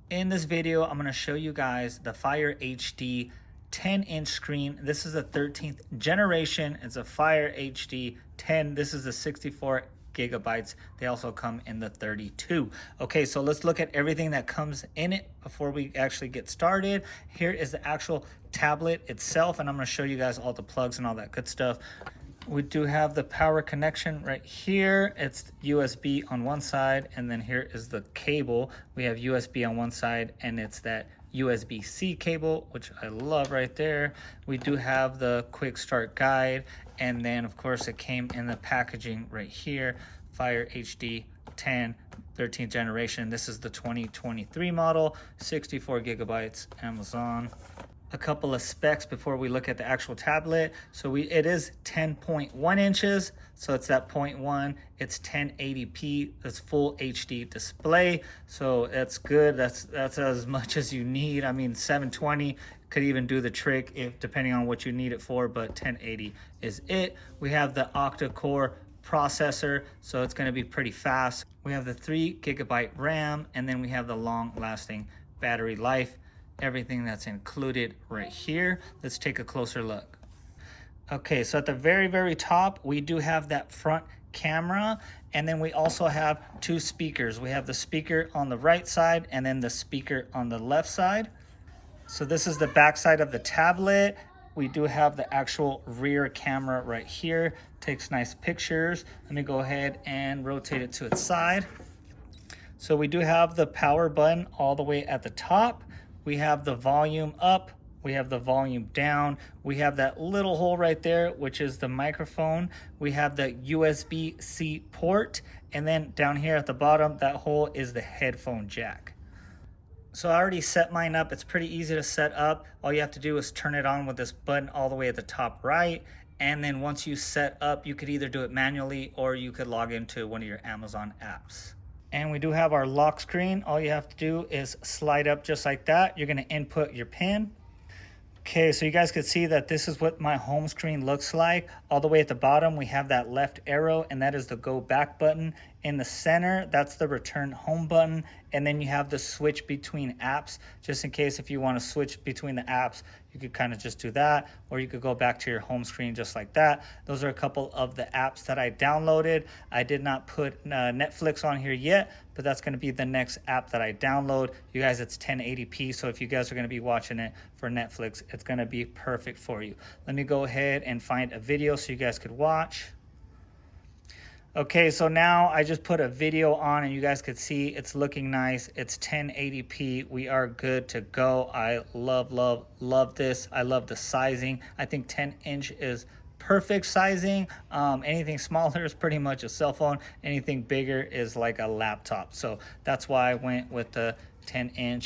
In this video, I'm going to show you guys the Fire HD 10-inch screen. This is the 13th generation. It's a Fire HD 10. This is the 64 gigabytes. They also come in the 32. Okay, so let's look at everything that comes in it before we actually get started. Here is the actual tablet itself, and I'm going to show you guys all the plugs and all that good stuff. We do have the power connection right here. It's USB on one side, and then here is the cable. We have USB on one side, and it's that USB-C cable, which I love right there. We do have the quick start guide, and then of course it came in the packaging right here. Fire HD 10, 13th generation. This is the 2023 model, 64 gigabytes, Amazon. A couple of specs before we look at the actual tablet. So it is 10.1 inches, so it's that 0.1. It's 1080p. It's full HD display, so that's good. That's as much as you need. I mean, 720 could even do the trick if depending on what you need it for, but 1080 is it. We have the octa-core processor, so it's going to be pretty fast. We have the 3 gigabyte RAM, and then we have the long-lasting battery life. Everything that's included right here. Let's take a closer look. Okay, so at the very top, we do have that front camera, and then we also have 2 speakers. We have the speaker on the right side and then the speaker on the left side. So this is the back side of the tablet. We do have the actual rear camera right here. Takes nice pictures. Let me go ahead and rotate it to its side. So we do have the power button all the way at the top. We have the volume up, we have the volume down, we have that little hole right there, which is the microphone. We have the USB-C port, and then down here at the bottom, that hole is the headphone jack. So I already set mine up. It's pretty easy to set up. All you have to do is turn it on with this button all the way at the top right. And then once you set up, you could either do it manually or you could log into one of your Amazon apps. And we do have our lock screen. All you have to do is slide up just like that. You're gonna input your PIN. Okay, so you guys can see that this is what my home screen looks like. All the way at the bottom, we have that left arrow, and that is the go back button. In the center, that's the return home button. And then you have the switch between apps, just in case if you want to switch between the apps, you could kind of just do that, or you could go back to your home screen just like that. Those are a couple of the apps that I downloaded. I did not put Netflix on here yet, but that's going to be the next app that I download. You guys, it's 1080p, so if you guys are going to be watching it for Netflix, it's going to be perfect for you. Let me go ahead and find a video so you guys could watch. Okay, so now I just put a video on and you guys could see it's looking nice. It's 1080p. We are good to go. I love this. I love the sizing. I think 10-inch is perfect sizing. Anything smaller is pretty much a cell phone. Anything bigger is like a laptop. So that's why I went with the 10-inch.